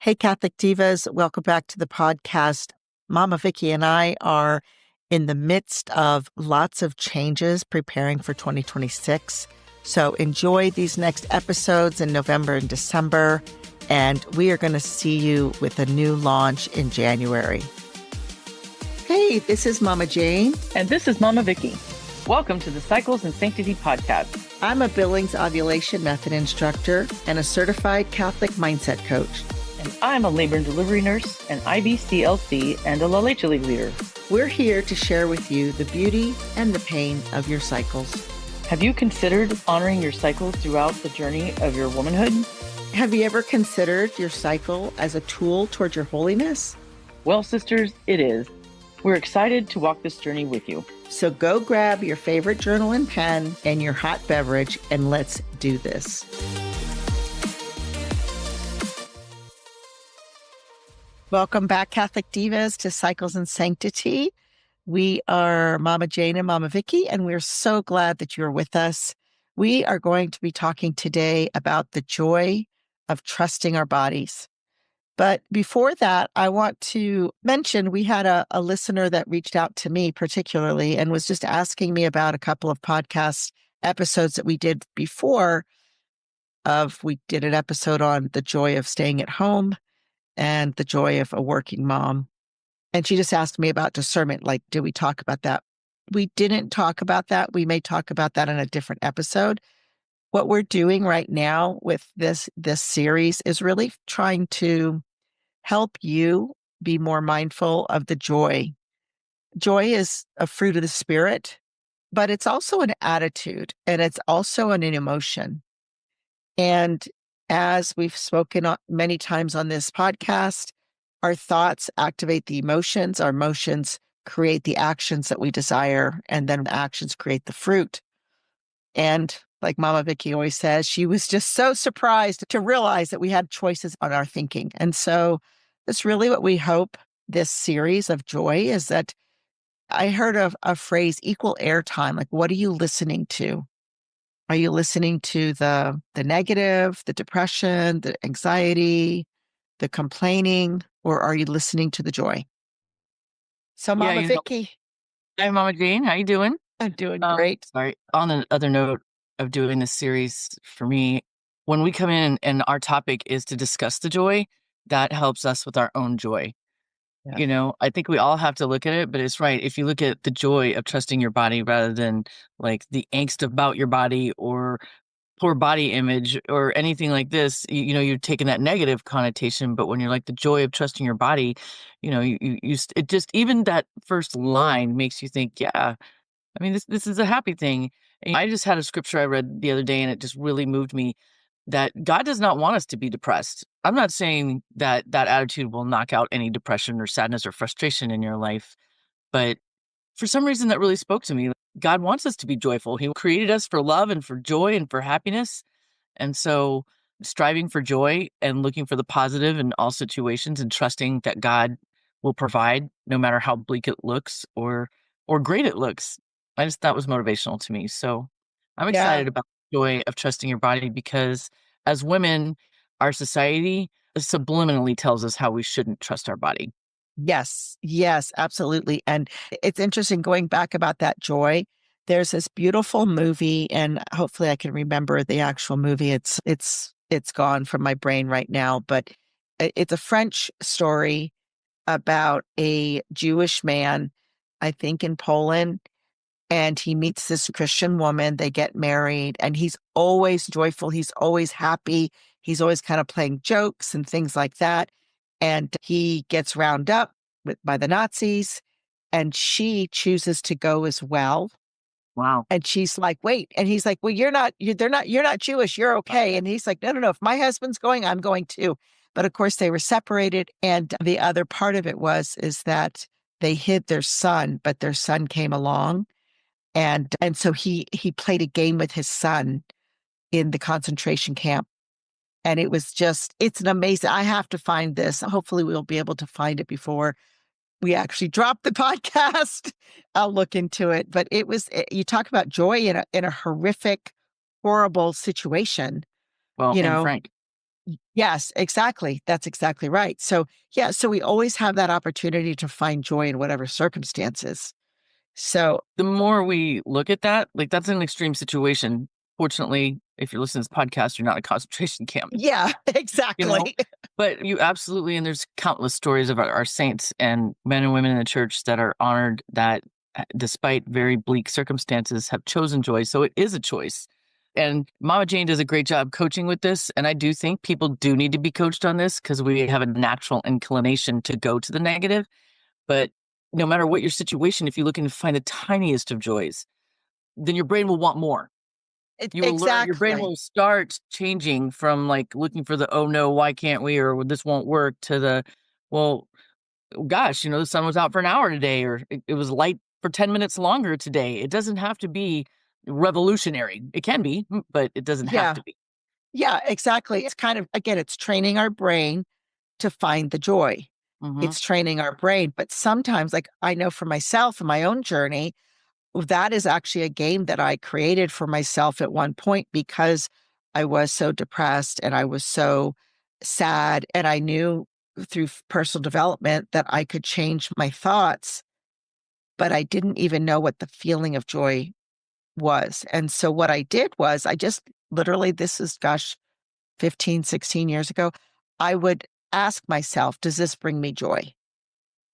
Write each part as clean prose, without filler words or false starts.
Hey, Catholic Divas, welcome back to the podcast. Mama Vicky and I are in the midst of lots of changes preparing for 2026. So enjoy these next episodes in November and December, and we are going to see you with a new launch in January. Hey, this is Mama Jane. And this is Mama Vicky. Welcome to the Cycles and Sanctity podcast. I'm a Billings ovulation method instructor and a certified Catholic mindset coach. And I'm a labor and delivery nurse, an IBCLC, and a La Leche League leader. We're here to share with you the beauty and the pain of your cycles. Have you considered honoring your cycles throughout the journey of your womanhood? Have you ever considered your cycle as a tool towards your holiness? Well, sisters, it is. We're excited to walk this journey with you. So go grab your favorite journal and pen and your hot beverage, and let's do this. Welcome back, Catholic Divas, to Cycles and Sanctity. We are Mama Jane and Mama Vicky, and we're so glad that you're with us. We are going to be talking today about the joy of trusting our bodies. But before that, I want to mention we had a listener that reached out to me particularly and was just asking me about a couple of podcast episodes that we did before. We did an episode on the joy of staying at home and the joy of a working mom. And she just asked me about discernment. Like, did we talk about that? We didn't talk about that. We may talk about that in a different episode. What we're doing right now with this series is really trying to help you be more mindful of the joy. Joy is a fruit of the Spirit, but it's also an attitude and it's also an emotion. And as we've spoken many times on this podcast, our thoughts activate the emotions, our emotions create the actions that we desire, and then the actions create the fruit. And like Mama Vicky always says, she was just so surprised to realize that we had choices on our thinking. And so that's really what we hope this series of joy is that I heard of a phrase, equal airtime. Like, what are you listening to? Are you listening to the negative, the depression, the anxiety, the complaining, or are you listening to the joy? So Mama Vicky. Hi, Mama Jane. How you doing? I'm doing great. Sorry. On the other note of doing this series, for me, when we come in and our topic is to discuss the joy, that helps us with our own joy. Yeah. You know, I think we all have to look at it, but it's right. If you look at the joy of trusting your body rather than like the angst about your body or poor body image or anything like this, you know, you're taking that negative connotation. But when you're like the joy of trusting your body, you know, it just, even that first line makes you think, yeah, I mean, this is a happy thing. And I just had a scripture I read the other day and it just really moved me that God does not want us to be depressed. I'm not saying that that attitude will knock out any depression or sadness or frustration in your life, but for some reason that really spoke to me. God wants us to be joyful. He created us for love and for joy and for happiness. And so striving for joy and looking for the positive in all situations and trusting that God will provide no matter how bleak it looks or great it looks. I just thought was motivational to me. So I'm excited about the joy of trusting your body because as women, our society subliminally tells us how we shouldn't trust our body. Yes, absolutely. And it's interesting going back about that joy. There's this beautiful movie, and hopefully I can remember the actual movie. It's gone from my brain right now, but it's a French story about a Jewish man, I think in Poland, and he meets this Christian woman. They get married, and he's always joyful. He's always happy. He's always kind of playing jokes and things like that. And he gets round up by the Nazis, and she chooses to go as well. Wow. And she's like, wait. And he's like, well, you're not Jewish. You're okay. And he's like, no. If my husband's going, I'm going too. But of course they were separated. And the other part of it is that they hid their son, but their son came along. And so he played a game with his son in the concentration camp. And it was it's an amazing, I have to find this. Hopefully we'll be able to find it before we actually drop the podcast. I'll look into it. But you talk about joy in a horrific, horrible situation. Well, and Frank, Yes, exactly. That's exactly right. So, yeah, so we always have that opportunity to find joy in whatever circumstances. So, The more we look at that, like that's an extreme situation. Fortunately, if you're listening to this podcast, you're not in a concentration camp, yeah, you know? exactly. But you absolutely, and there's countless stories of our saints and men and women in the church that are honored that despite very bleak circumstances have chosen joy. So it is a choice. And Mama Jane does a great job coaching with this. And I do think people do need to be coached on this because we have a natural inclination to go to the negative. But no matter what your situation, if you're looking to find the tiniest of joys, then your brain will want more. You will learn, your brain Exactly. will start changing from like looking for the, oh no, why can't we, or this won't work, to the, well, gosh, the sun was out for an hour today, or it was light for 10 minutes longer today. It doesn't have to be revolutionary. It can be, but it doesn't have Yeah. to be. Yeah, exactly. It's kind of, again, it's training our brain to find the joy. Hmm. It's training our brain. But sometimes, like I know for myself in my own journey, that is actually a game that I created for myself at one point because I was so depressed and I was so sad. And I knew through personal development that I could change my thoughts, but I didn't even know what the feeling of joy was. And so what I did was I just literally, this is, gosh, 15, 16 years ago, I would ask myself, does this bring me joy?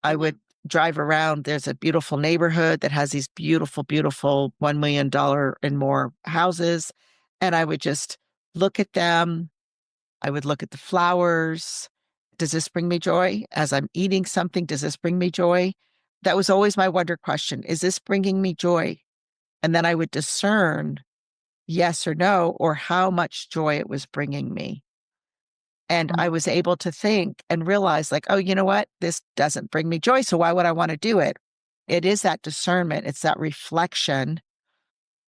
I Hmm. would drive around. There's a beautiful neighborhood that has these beautiful, beautiful $1 million and more houses. And I would just look at them. I would look at the flowers. Does this bring me joy? As I'm eating something, does this bring me joy? That was always my wonder question. Is this bringing me joy? And then I would discern yes or no, or how much joy it was bringing me. And I was able to think and realize, like, oh, you know what? This doesn't bring me joy. So why would I want to do it? It is that discernment, it's that reflection.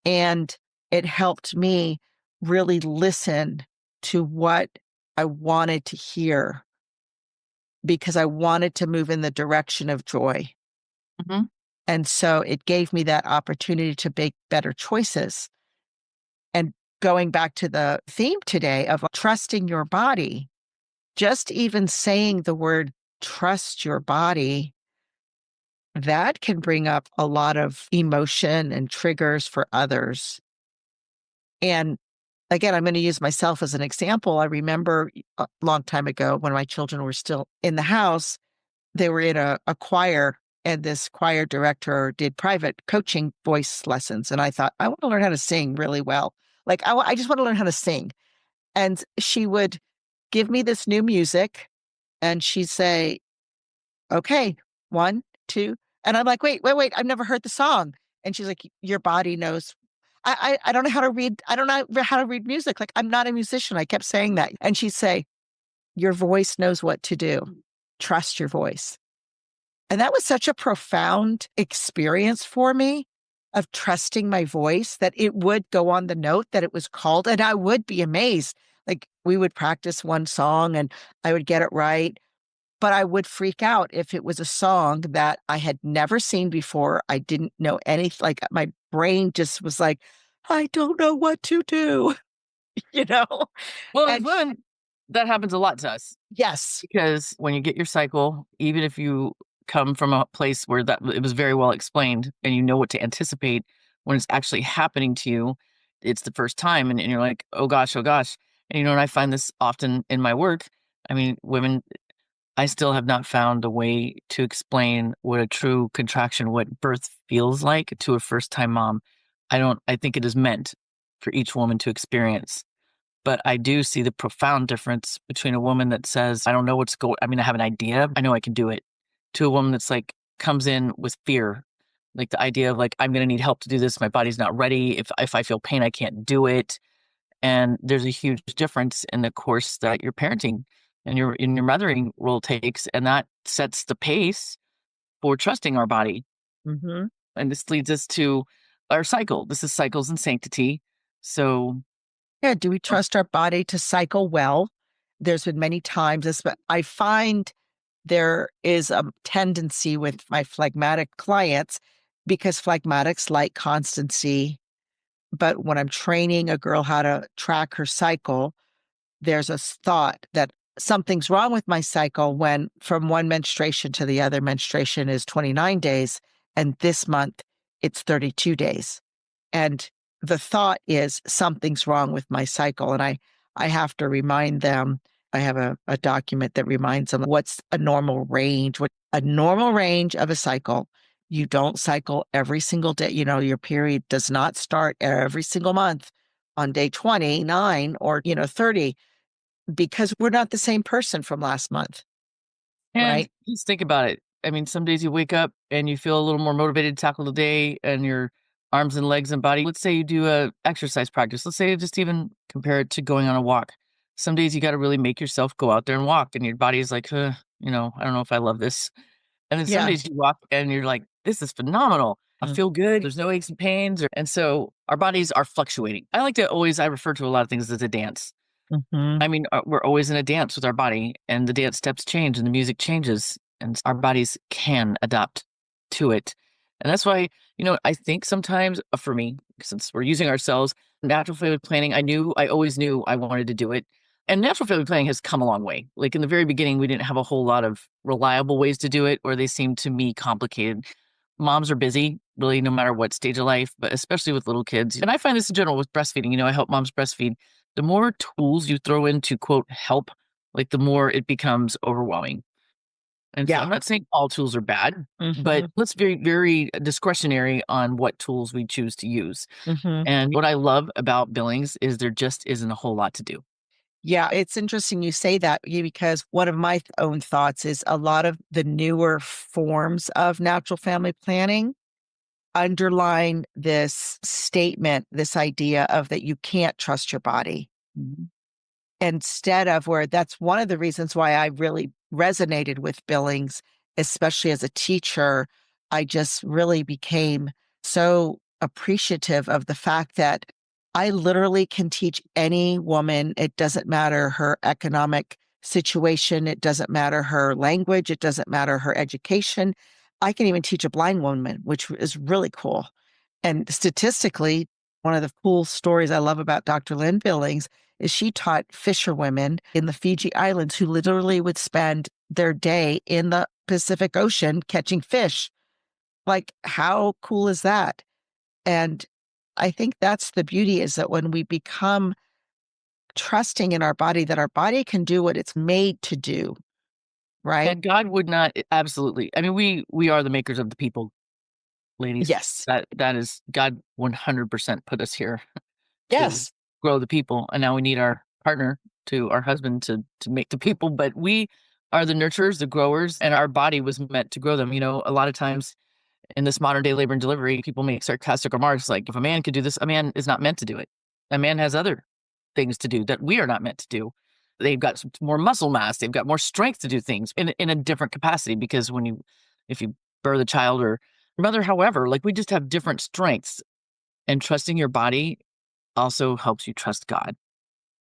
And it helped me really listen to what I wanted to hear because I wanted to move in the direction of joy. Hmm. And so it gave me that opportunity to make better choices. And going back to the theme today of trusting your body, just even saying the word trust your body, that can bring up a lot of emotion and triggers for others. And again, I'm going to use myself as an example. I remember a long time ago when my children were still in the house, they were in a choir, and this choir director did private coaching voice lessons. And I thought, I want to learn how to sing really well. Like, I just want to learn how to sing. And she would give me this new music and she'd say, okay, one, two. And I'm like, wait, wait, wait, I've never heard the song. And she's like, your body knows. I don't know how to read. I don't know how to read music. Like, I'm not a musician. I kept saying that. And she'd say, your voice knows what to do. Trust your voice. And that was such a profound experience for me of trusting my voice that it would go on the note that it was called. And I would be amazed. Like, we would practice one song and I would get it right, but I would freak out if it was a song that I had never seen before. I didn't know anything. Like, my brain just was like, I don't know what to do, you know? Well, and And one, that happens a lot to us. yes. Because when you get your cycle, even if you come from a place where that it was very well explained and you know what to anticipate, when it's actually happening to you, it's the first time, and you're like, oh gosh, oh gosh. And and I find this often in my work. I mean, women, I still have not found a way to explain what a true contraction, what birth feels like to a first time mom. I think it is meant for each woman to experience. But I do see the profound difference between a woman that says, I don't know what's going, I mean, I have an idea, I know I can do it, to a woman that's like, comes in with fear. Like the idea of like, I'm going to need help to do this. My body's not ready. If I feel pain, I can't do it. And there's a huge difference in the course that your parenting and your mothering role takes. And that sets the pace for trusting our body. Hmm. And this leads us to our cycle. This is cycles and sanctity. So, Yeah. Do we trust our body to cycle well? There's been many times this, but I find there is a tendency with my phlegmatic clients because phlegmatics like constancy. But when I'm training a girl how to track her cycle, there's a thought that something's wrong with my cycle when from one menstruation to the other menstruation is 29 days, and this month it's 32 days. And the thought is something's wrong with my cycle. And I have to remind them, I have a document that reminds them what's a normal range, what a normal range of a cycle. You don't cycle every single day. Your period does not start every single month on day 29 or, 30, because we're not the same person from last month, And right? just think about it. I mean, some days you wake up and you feel a little more motivated to tackle the day and your arms and legs and body. Let's say you do a exercise practice. Let's say just even compare it to going on a walk. Some days you got to really make yourself go out there and walk, and your body is like, I don't know if I love this. And then some Yeah. days you walk and you're like, this is phenomenal. I feel good. There's no aches and pains. And so our bodies are fluctuating. I refer to a lot of things as a dance. Mm-hmm. I mean, we're always in a dance with our body, and the dance steps change and the music changes, and our bodies can adapt to it. And that's why, I think sometimes for me, since we're using ourselves, natural family planning, I always knew I wanted to do it. And natural family planning has come a long way. Like in the very beginning, we didn't have a whole lot of reliable ways to do it, or they seemed to me complicated. Moms are busy, really, no matter what stage of life, but especially with little kids. And I find this in general with breastfeeding. I help moms breastfeed. The more tools you throw in to quote help, like the more it becomes overwhelming. And so Yeah. I'm not saying all tools are bad, Mm-hmm. but let's very, very discretionary on what tools we choose to use. Mm-hmm. And what I love about Billings is there just isn't a whole lot to do. Yeah, it's interesting you say that, because one of my own thoughts is a lot of the newer forms of natural family planning underline this statement, this idea of that you can't trust your body, Mhm. instead of where that's one of the reasons why I really resonated with Billings, especially as a teacher. I just really became so appreciative of the fact that I literally can teach any woman. It doesn't matter her economic situation, it doesn't matter her language, it doesn't matter her education. I can even teach a blind woman, which is really cool. And statistically, one of the cool stories I love about Dr. Lynn Billings is she taught fisherwomen in the Fiji Islands who literally would spend their day in the Pacific Ocean catching fish. Like, how cool is that? And I think that's the beauty, is that when we become trusting in our body, that our body can do what it's made to do, right? And God would not absolutely. I mean, we are the makers of the people, ladies. Yes. That is God 100% put us here to Yes. grow the people, and now we need our partner, to our husband, to make the people, but we are the nurturers, the growers, and our body was meant to grow them. A lot of times in this modern day labor and delivery, people make sarcastic remarks like, if a man could do this, a man is not meant to do it. A man has other things to do that we are not meant to do. They've got some more muscle mass, they've got more strength to do things in a different capacity, because if you birth a child or mother, however, like we just have different strengths, and trusting your body also helps you trust God.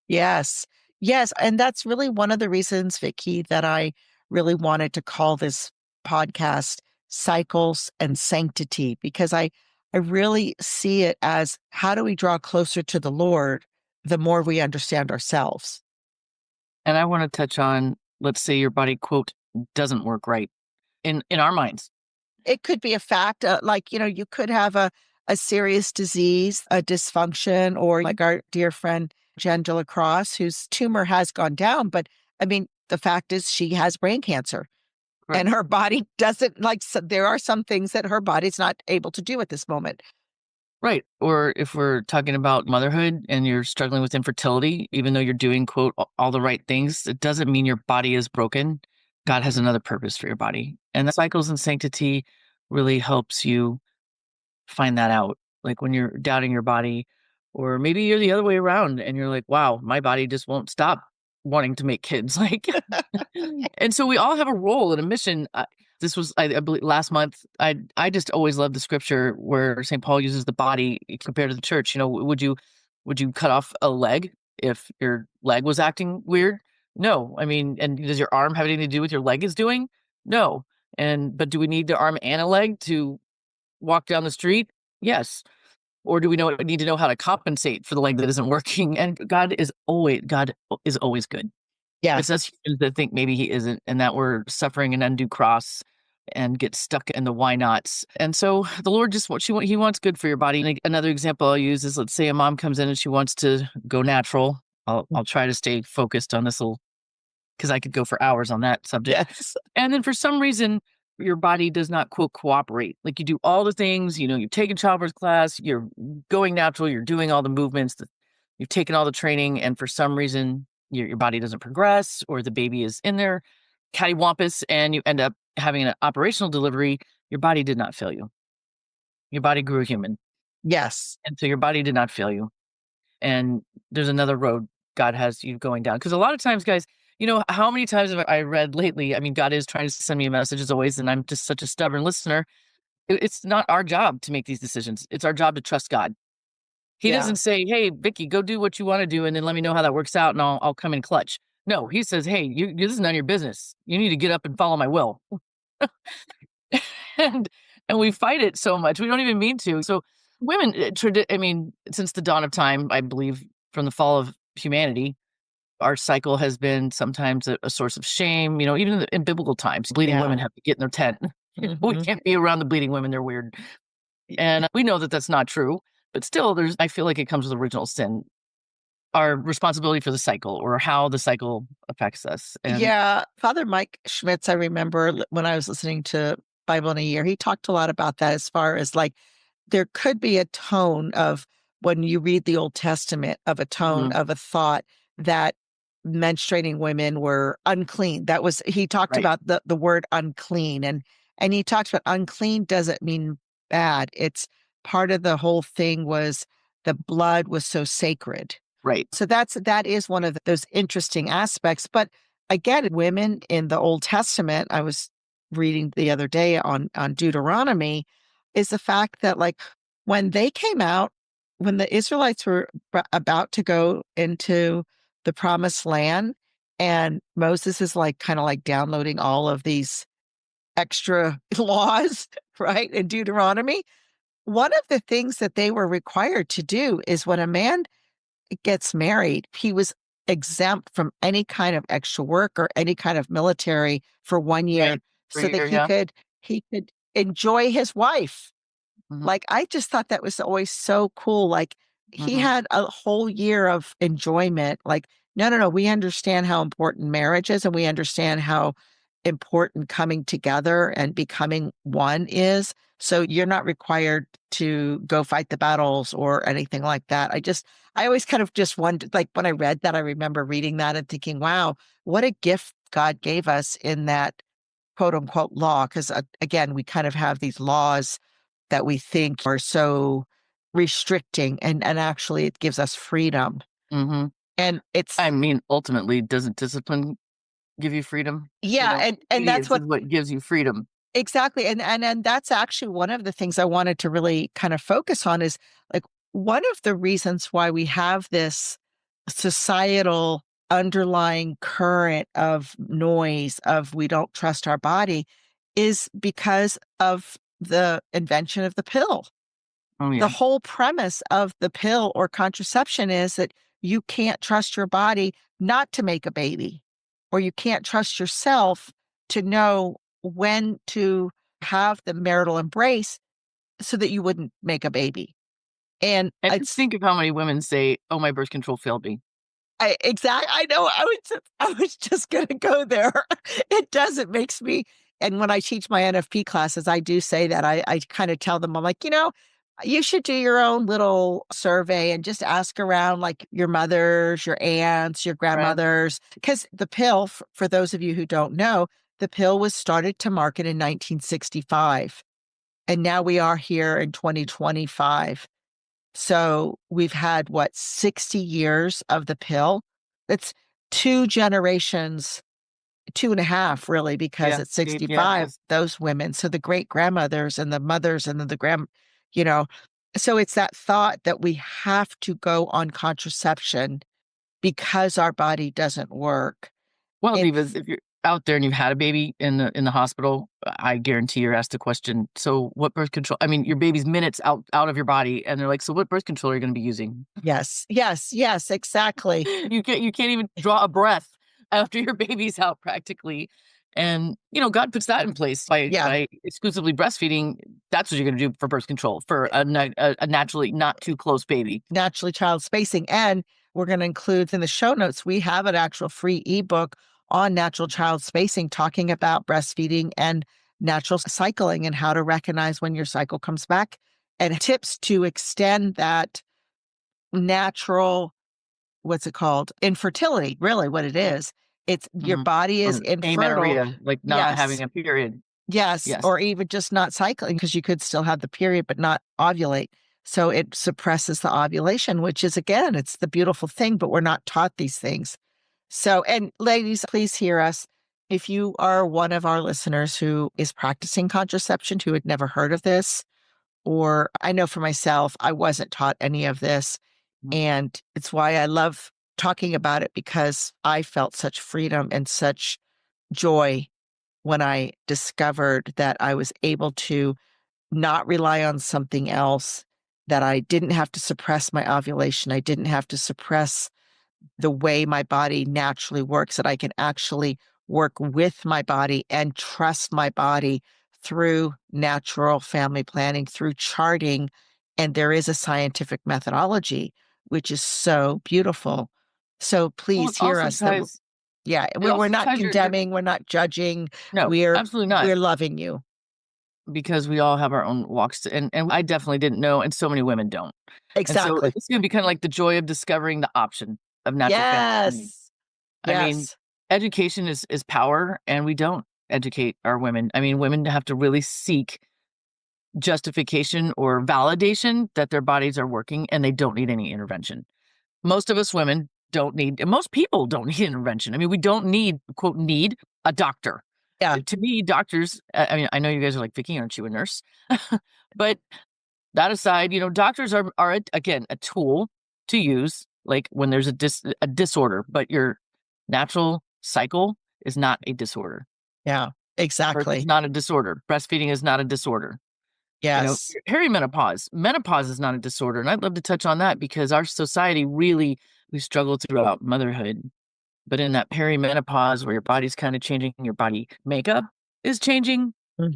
Yes. Yes. And that's really one of the reasons, Vicky, that I really wanted to call this podcast Cycles and Sanctity, because I really see it as, how do we draw closer to the Lord the more we understand ourselves? And I want to touch on, let's say your body, quote, doesn't work right in our minds. It could be a fact, like, you could have a serious disease, a dysfunction, or like our dear friend Jen Cross, whose tumor has gone down. But I mean, the fact is she has brain cancer, and Correct. her body doesn't like, so there are some things that her body's not able to do at this moment. Right. Or if we're talking about motherhood and you're struggling with infertility, even though you're doing, quote, all the right things, it doesn't mean your body is broken. God has Mhm. another purpose for your body. And the cycles and sanctity really helps you find that out. Like when you're doubting your body, or maybe you're the other way around and you're like, wow, my body just won't stop wanting to make kids. Like, and so we all have a role and a mission. This was, I believe, last month. I just always love the scripture where St. Paul uses the body compared to the church. Would you cut off a leg if your leg was acting weird? No. I mean, and does your arm have anything to do with your leg is doing? No. But do we need the arm and a leg to walk down the street? Yes. Or do we need to know how to compensate for the leg that isn't working? And God is always good. It's Yes. us humans that think maybe he isn't, and that we're suffering an undue cross and get stuck in the why nots. And so the Lord he wants good for your body. And another example I'll use is, let's say a mom comes in and she wants to go natural. I'll try to stay focused on this little, because I could go for hours on that subject. Yes. And then for some reason, your body does not quote cooperate. Like, you do all the things, you've taken childbirth class, you're going natural, you're doing all the movements, you've taken all the training, and for some reason your body doesn't progress, or the baby is in there cattywampus, and you end up having an operational delivery. Your body did not fail you. Your body grew a human, Yes. and so your body did not fail you. And there's another road God has you going down. Because a lot of times, guys, how many times have I read lately? I mean, God is trying to send me a message as always, and I'm just such a stubborn listener. It's not our job to make these decisions. It's our job to trust God. He Yeah. doesn't say, "Hey, Vicky, go do what you want to do, and then let me know how that works out, and I'll come in clutch." No, he says, "Hey, this is none of your business. You need to get up and follow my will." and and we fight it so much we don't even mean to. So women, I mean, since the dawn of time, I believe, from the fall of humanity, our cycle has been sometimes a source of shame. Even in biblical times, bleeding women Yeah. have to get in their tent. We Hmm. can't be around the bleeding women; they're weird, and we know that that's not true. But still, I feel like it comes with original sin, our responsibility for the cycle, or how the cycle affects us. And Yeah. Father Mike Schmitz, I remember when I was listening to Bible in a Year, he talked a lot about that as far as like there could be a tone of when you read the Old Testament of a tone mhm, of a thought that menstruating women were unclean. That was he talked right, about the word unclean and he talks about unclean doesn't mean bad. It's part of the whole thing was the blood was so sacred. right, So that is one of those interesting aspects. But again, women in the Old Testament, I was reading the other day on Deuteronomy, is the fact that like when they came out, when the Israelites were about to go into the promised land, and Moses is like kind of like downloading all of these extra laws, right, in Deuteronomy. One of the things that they were required to do is when a man gets married, he was exempt from any kind of extra work or any kind of military for 1 year right. For so that your yeah. he could enjoy his wife. Mhm, Like, I just thought that was always so cool. Like, he mhm. had a whole year of enjoyment. Like, no, no, no, we understand how important marriage is, and we understand how important coming together and becoming one is. So you're not required to go fight the battles or anything like that. I always kind of just wondered, like when I read that, I remember reading that and thinking, wow, what a gift God gave us in that quote unquote law. Because again, we kind of have these laws that we think are so restricting and actually it gives us freedom. Mhm. And I it's mean, ultimately, doesn't discipline give you freedom? yeah, and that's Obedience what is what gives you freedom. exactly. And that's actually one of the things I wanted to really kind of focus on is like one of the reasons why we have this societal underlying current of noise of we don't trust our body is because of the invention of the pill. Oh, The yeah. whole premise of the pill or contraception is that you can't trust your body not to make a baby, or you can't trust yourself to know when to have the marital embrace so that you wouldn't make a baby. And And just it's think of how many women say, "Oh, my birth control failed me." I know I was just gonna go there. It does, it makes me and when I teach my NFP classes, I do say that. I kinda tell them, I'm like, you should do your own little survey and just ask around like your mothers, your aunts, your Right. grandmothers. Because the pill, for those of you who don't know, the pill was started to market in 1965, and now we are here in 2025. So we've had what, 60 years of the pill? It's 2 generations, 2 and a half really, because Yeah. at Yeah, it 65, has. those women, so the great grandmothers and the mothers and then the you know, so it's that thought that we have to go on contraception because our body doesn't work. Well, divas, It's if you're out there and you've had a baby in the hospital, I guarantee you're asked the question, so what birth control? I mean, your baby's minutes out of your body, and they're like, so what birth control are you going to be using? Yes. Yes. Yes. Exactly. You can't even draw a breath after your baby's out practically. And God puts that in place by Yeah. exclusively breastfeeding. That's what you're going to do for birth control for a naturally not too close baby. Naturally child spacing. And we're going to include in the show notes, we have an actual free ebook on natural child spacing talking about breastfeeding and natural cycling and how to recognize when your cycle comes back and tips to extend that natural, what's it called? Infertility, really what it is. It's your Mhm. body is Or infertile. amenorrhea, like not Yes. having a period. Yes, Yes. or even just not cycling because you could still have the period but not ovulate. So it suppresses the ovulation, which is again, it's the beautiful thing, but we're not taught these things. So, and ladies, please hear us. If you are one of our listeners who is practicing contraception, who had never heard of this, or I know for myself, I wasn't taught any of this. Mhm. And it's why I love talking about it because I felt such freedom and such joy when I discovered that I was able to not rely on something else, that I didn't have to suppress my ovulation. I didn't have to suppress the way my body naturally works, that I can actually work with my body and trust my body through natural family planning, through charting. And there is a scientific methodology, which is so beautiful. So Well, please hear us that, yeah, it we're also not ties your condemning, we're not judging, no, absolutely not. we're loving you. Because we all have our own walks and I definitely didn't know, and so many women don't. And so Exactly. it's gonna be kinda like the joy of discovering the option of natural family planning. Yes. I mean, Yes. education is power, and we don't educate our women. I mean, women have to really seek justification or validation that their bodies are working and they don't need any intervention. Most of us women don't need, and most people don't need intervention. I mean, we don't need, quote, need a doctor. Yeah. To me, doctors, I mean, I know you guys are like, Vicky, aren't you a nurse? But that aside, doctors are again a tool to use, like when there's a disorder, but your natural cycle is not a disorder. Yeah. Birth is Exactly. not a disorder. Breastfeeding is not a disorder. Yes. Menopause is not a disorder, and I'd love to touch on that because our society really we struggle throughout motherhood. But in that perimenopause where your body's kind of changing, your body makeup is changing. Hmm.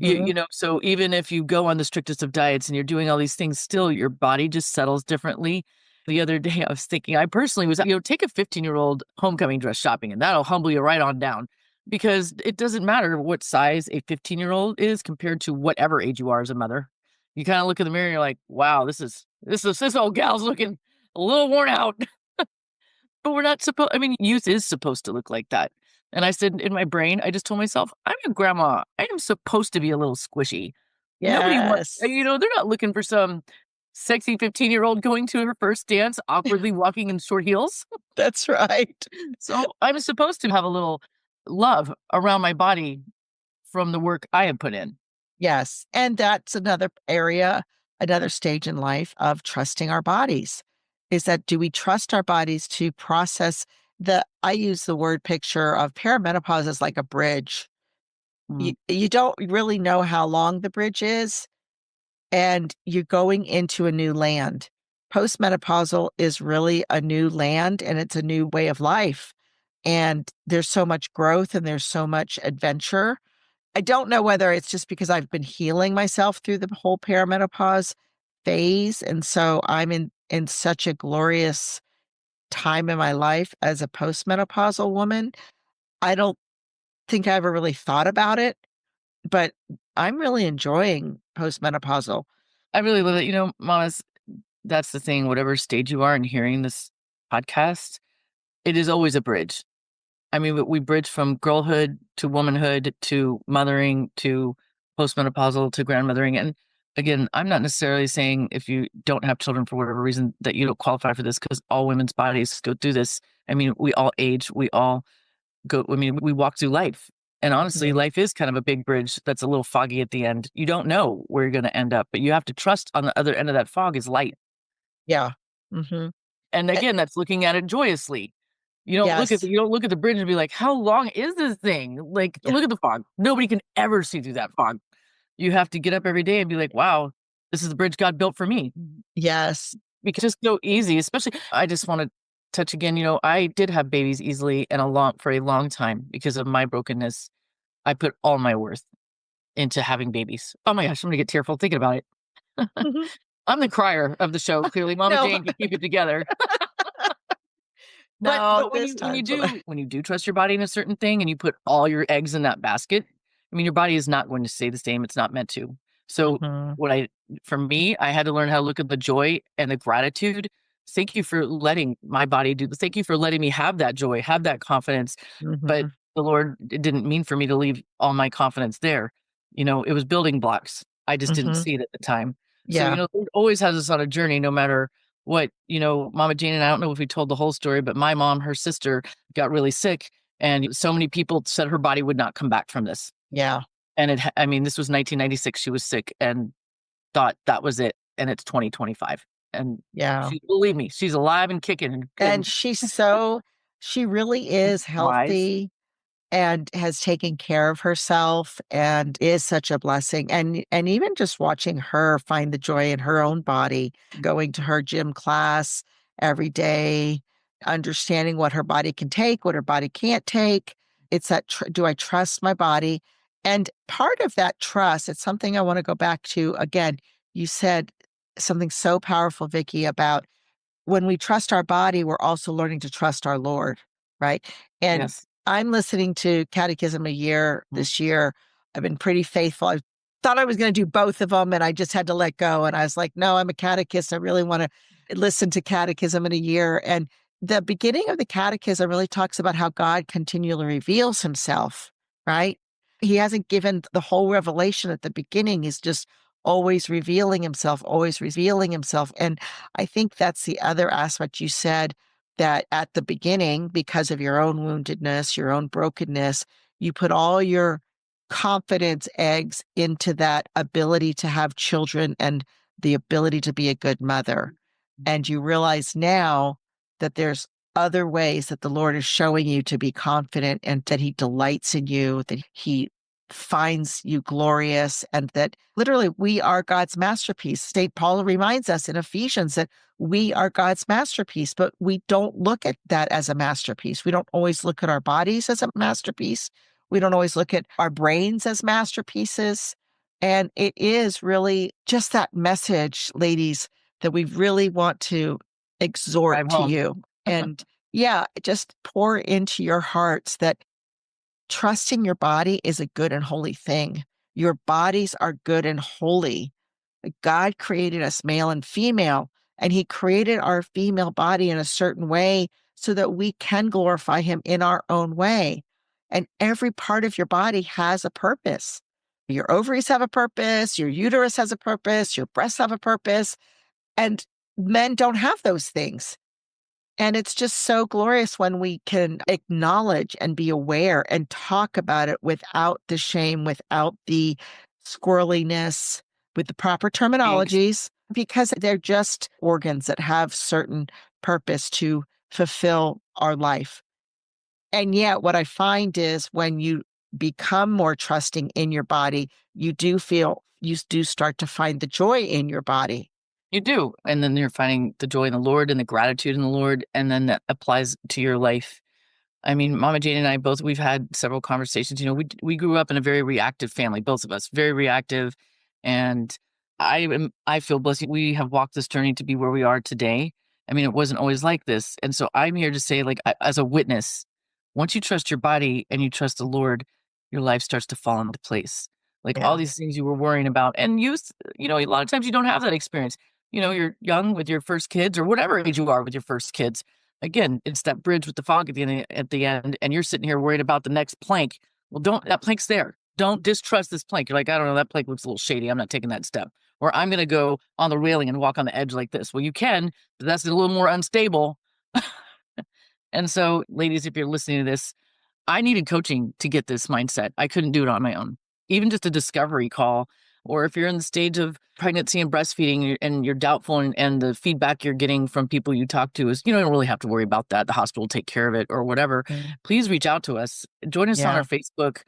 So even if you go on the strictest of diets and you're doing all these things, still your body just settles differently. The other day I was thinking, I personally was, take a 15-year-old homecoming dress shopping and that'll humble you right on down because it doesn't matter what size a 15-year-old is compared to whatever age you are as a mother. You kind of look in the mirror and you're like, wow, this old gal's looking a little worn out. But we're not supposed, I mean, youth is supposed to look like that. And I said in my brain, I just told myself, I'm a grandma. I am supposed to be a little squishy. Nobody wants, Yes. they're not looking for some sexy 15-year-old going to her first dance, awkwardly walking in short heels. That's right. So I'm supposed to have a little love around my body from the work I have put in. Yes. And that's another area, another stage in life of trusting our bodies. Is that do we trust our bodies to process I use the word picture of perimenopause as like a bridge. Mm. You don't really know how long the bridge is, and you're going into a new land. Postmenopausal is really a new land and it's a new way of life. And there's so much growth and there's so much adventure. I don't know whether it's just because I've been healing myself through the whole perimenopause phase. And so I'm in such a glorious time in my life as a postmenopausal woman. I don't think I ever really thought about it, but I'm really enjoying postmenopausal. I really love it. Mamas, that's the thing, whatever stage you are in hearing this podcast, it is always a bridge. I mean, we bridge from girlhood to womanhood to mothering to postmenopausal to grandmothering. And again, I'm not necessarily saying if you don't have children for whatever reason that you don't qualify for this because all women's bodies go through this. I mean, we all age, we all we walk through life. And honestly, Mhm. life is kind of a big bridge that's a little foggy at the end. You don't know where you're going to end up, but you have to trust on the other end of that fog is light. Yeah. Hmm. And again, that's looking at it joyously. Yes. You don't look at the bridge and be like, how long is this thing? Like, Yeah. look at the fog. Nobody can ever see through that fog. You have to get up every day and be like, wow, this is the bridge God built for me. Yes. Because it's just so easy, especially I just want to touch again, I did have babies easily and for a long time because of my brokenness. I put all my worth into having babies. Oh my gosh, I'm gonna get tearful thinking about it. Mhm. I'm the crier of the show. Clearly, Mama No, Jane can keep it together. but No, this time. when you do trust your body in a certain thing and you put all your eggs in that basket, I mean, your body is not going to stay the same. It's not meant to. So Mhm. what I for me, I had to learn how to look at the joy and the gratitude. Thank you for letting my body do this. Thank you for letting me have that joy, have that confidence. But Mhm. the Lord, it didn't mean for me to leave all my confidence there. It was building blocks. I just didn't Mhm. see it at the time. So, Yeah. the Lord always has us on a journey, no matter what, Mama Jane, and I don't know if we told the whole story, but my mom, her sister got really sick, and so many people said her body would not come back from this. Yeah. And I mean, this was 1996. She was sick and thought that was it. And it's 2025. And Yeah. believe me, she's alive and kicking And and she really is wise. healthy and has taken care of herself and is such a blessing. And even just watching her find the joy in her own body, going to her gym class every day, understanding what her body can take, what her body can't take. It's that do I trust my body? And part of that trust, it's something I want to go back to again. You said something so powerful, Vicky, about when we trust our body, we're also learning to trust our Lord, right? And Yes. I'm listening to Catechism a year Mm. this year. I've been pretty faithful. I thought I was going to do both of them and I just had to let go. And I was like, no, I'm a catechist. I really want to listen to Catechism in a year. And the beginning of the Catechism really talks about how God continually reveals himself, right? He hasn't given the whole revelation at the beginning. He's just always revealing himself, always revealing himself. And I think that's the other aspect you said that at the beginning, because of your own woundedness, your own brokenness, you put all your confidence eggs into that ability to have children and the ability to be a good mother. And you realize now that there's other ways that the Lord is showing you to be confident and that he delights in you, that he finds you glorious, and that literally we are God's masterpiece. St. Paul reminds us in Ephesians that we are God's masterpiece, but we don't look at that as a masterpiece. We don't always look at our bodies as a masterpiece. We don't always look at our brains as masterpieces. And it is really just that message, ladies, that we really want to exhort Drive to home. you. And yeah, just pour into your hearts that trusting your body is a good and holy thing. Your bodies are good and holy. God created us male and female, and he created our female body in a certain way so that we can glorify him in our own way. And every part of your body has a purpose. Your ovaries have a purpose, your uterus has a purpose, your breasts have a purpose, and men don't have those things. And it's just so glorious when we can acknowledge and be aware and talk about it without the shame, without the squirreliness, with the proper Thanks. terminologies, because they're just organs that have certain purpose to fulfill our life. And yet, what I find is when you become more trusting in your body, you do start to find the joy in your body. You do. And then you're finding the joy in the Lord and the gratitude in the Lord. And then that applies to your life. I mean, Mama Jane and I both, we've had several conversations. We grew up in a very reactive family, both of us, very reactive. And I feel blessed. We have walked this journey to be where we are today. I mean, it wasn't always like this. And so I'm here to say, like, as a witness, once you trust your body and you trust the Lord, your life starts to fall into place. Like all Yeah. these things you were worrying about. And a lot of times you don't have that experience. You're young with your first kids or whatever age you are with your first kids. Again, it's that bridge with the fog at the end, and you're sitting here worried about the next plank. Well, that plank's there. Don't distrust this plank. You're like, I don't know, that plank looks a little shady. I'm not taking that step. Or I'm going to go on the railing and walk on the edge like this. Well, you can, but that's a little more unstable. And so, ladies, if you're listening to this, I needed coaching to get this mindset. I couldn't do it on my own. Even just a discovery call or if you're in the stage of pregnancy and breastfeeding and you're doubtful and the feedback you're getting from people you talk to is, you don't really have to worry about that. The hospital will take care of it or whatever. Mm. Please reach out to us. Join us on our Yeah. Facebook,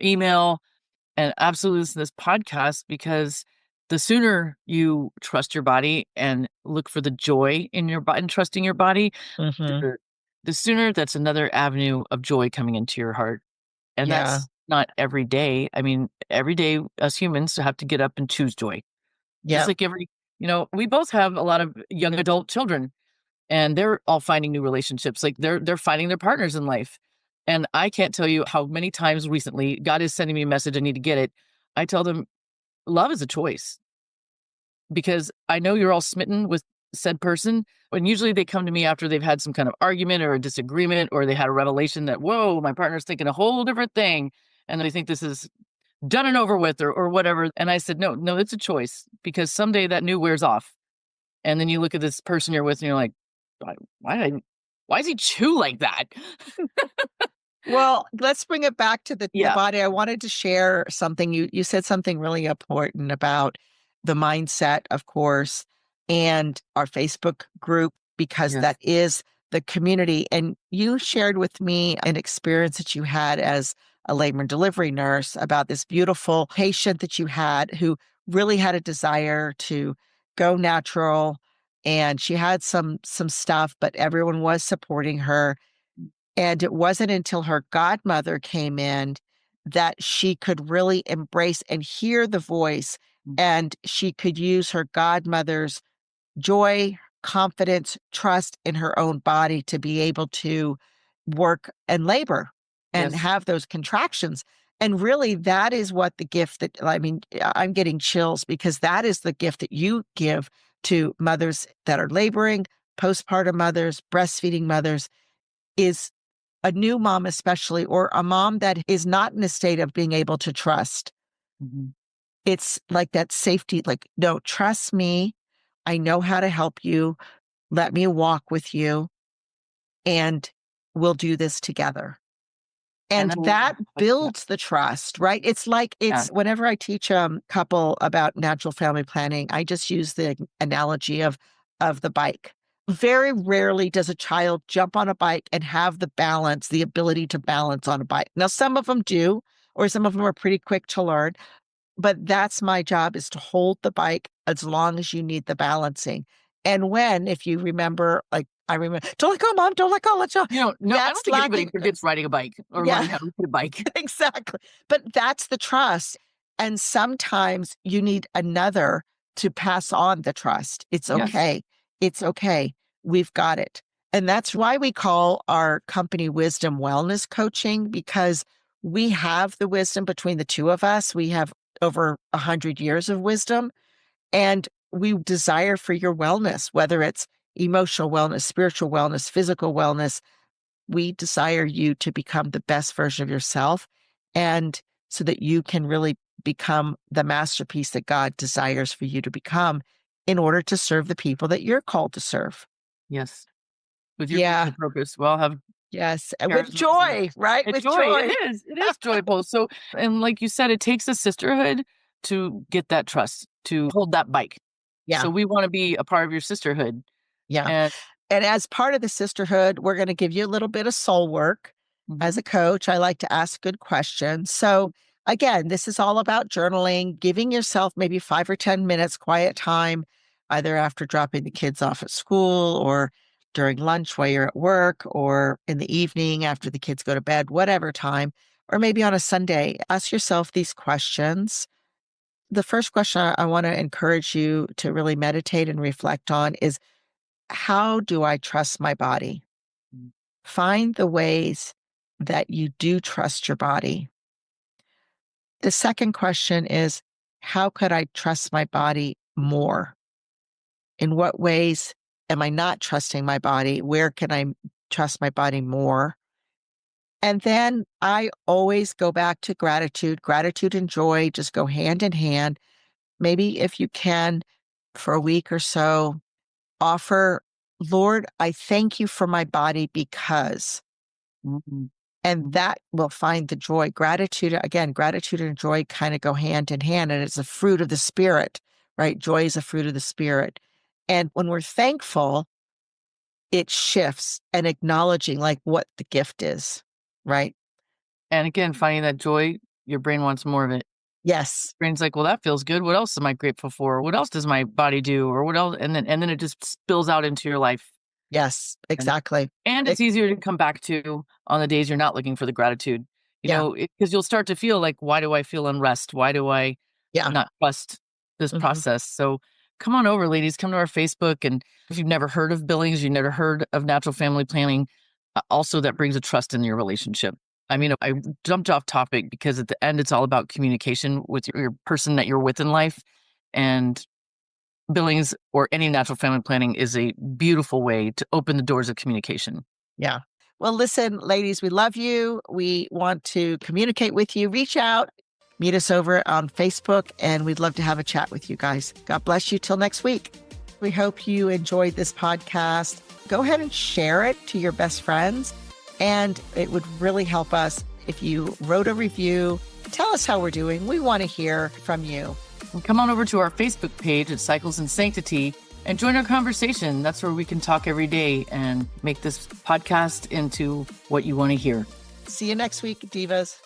email, and absolutely listen to this podcast, because the sooner you trust your body and look for the joy in your body and trusting your body, Hmm. the, the sooner that's another avenue of joy coming into your heart. And Yeah. that's not every day. I mean, every day us humans have to get up and choose joy. Just Yep. like we both have a lot of young adult children, and they're all finding new relationships. Like they're finding their partners in life. And I can't tell you how many times recently God is sending me a message. I need to get it. I tell them love is a choice, because I know you're all smitten with said person. And usually they come to me after they've had some kind of argument or a disagreement, or they had a revelation that, whoa, my partner's thinking a whole different thing. And they think this is done and over with, or whatever. And I said, no, no, it's a choice, because someday that new wears off. And then you look at this person you're with and you're like, why, why does he chew like that? Well, let's bring it back to the Yeah. body. I wanted to share something. You said something really important about the mindset, of course, and our Facebook group, because Yes. that is the community. And you shared with me an experience that you had as a labor and delivery nurse about this beautiful patient that you had who really had a desire to go natural. And she had some stuff, but everyone was supporting her, and it wasn't until her godmother came in that she could really embrace and hear the voice, Mm. and she could use her godmother's joy, confidence, trust in her own body to be able to work and labor and Yes. have those contractions. And really, that is what the gift that, I mean, I'm getting chills because that is the gift that you give to mothers that are laboring, postpartum mothers, breastfeeding mothers, is a new mom, especially, or a mom that is not in a state of being able to trust. Mhm. It's like that safety, like, no, trust me. I know how to help you. Let me walk with you, and we'll do this together. And And then, that yeah, builds the trust, right? It's like, yeah, it's whenever I teach a couple about natural family planning, I just use the analogy of the bike. Very rarely does a child jump on a bike and have the balance, the ability to balance on a bike. Now, some of them do, or some of them are pretty quick to learn, but that's my job, is to hold the bike as long as you need the balancing. And when, if you remember, like I remember, don't let go, mom, don't let go, let's go. no, I That's don't think anybody lacking. forgets riding a bike or Yeah. learning how to ride a bike. Exactly. But that's the trust. And sometimes you need another to pass on the trust. It's Yes. okay. It's okay. We've got it. And that's why we call our company Wisdom Wellness Coaching, because we have the wisdom between the two of us. We have over 100 years of wisdom, and we desire for your wellness, whether it's emotional wellness, spiritual wellness, physical wellness. We desire you to become the best version of yourself, and so that you can really become the masterpiece that God desires for you to become in order to serve the people that you're called to serve. Yes. With your gift Yeah. and purpose, we all have Yes. And with charismas and joy, right? it's With joy. It joy. is. It is joyful. So, and like you said, it takes a sisterhood to get that trust, to hold that bike. Yeah. So we want to be a part of your sisterhood. Yeah. And And as part of the sisterhood, we're going to give you a little bit of soul work. As mhm, a coach, I like to ask good questions. So, again, this is all about journaling, giving yourself maybe 5 or 10 minutes quiet time, either after dropping the kids off at school, or during lunch while you're at work, or in the evening after the kids go to bed, whatever time, or maybe on a Sunday. Ask yourself these questions. The first question I want to encourage you to really meditate and reflect on is, how do I trust my body? mhm, Find the ways that you do trust your body. The second question is, how could I trust my body more? In what ways am I not trusting my body? Where can I trust my body more? And then I always go back to gratitude. Gratitude and joy just go hand in hand. Maybe if you can, for a week or so, offer, Lord, I thank you for my body because. mhm. And that will find the joy. Gratitude, again, gratitude and joy kind of go hand in hand, and it's a fruit of the spirit, right? Joy is a fruit of the spirit. And when we're thankful, it shifts and acknowledging like what the gift is, right? And again, finding that joy, your brain wants more of it. Yes. Brain's like, well, that feels good. What else am I grateful for? What else does my body do? Or what else? And then it just spills out into your life. Yes, And exactly. and It, it's easier to come back to on the days you're not looking for the gratitude, yeah. because you'll start to feel like, why do I feel unrest? Why do I Yeah. not trust this Hmm. process? So come on over, ladies, come to our Facebook. And if you've never heard of Billings, you've never heard of natural family planning, also that brings a trust in your relationship. I mean, I jumped off topic because at the end, it's all about communication with your person that you're with in life. And Billings or any natural family planning is a beautiful way to open the doors of communication. Yeah. Well, listen, ladies, we love you. We want to communicate with you. Reach out, meet us over on Facebook, and we'd love to have a chat with you guys. God bless you till next week. We hope you enjoyed this podcast. Go ahead and share it to your best friends. And it would really help us if you wrote a review. Tell us how we're doing. We want to hear from you. And come on over to our Facebook page at Cycles and Sanctity and join our conversation. That's where we can talk every day and make this podcast into what you want to hear. See you next week, Divas.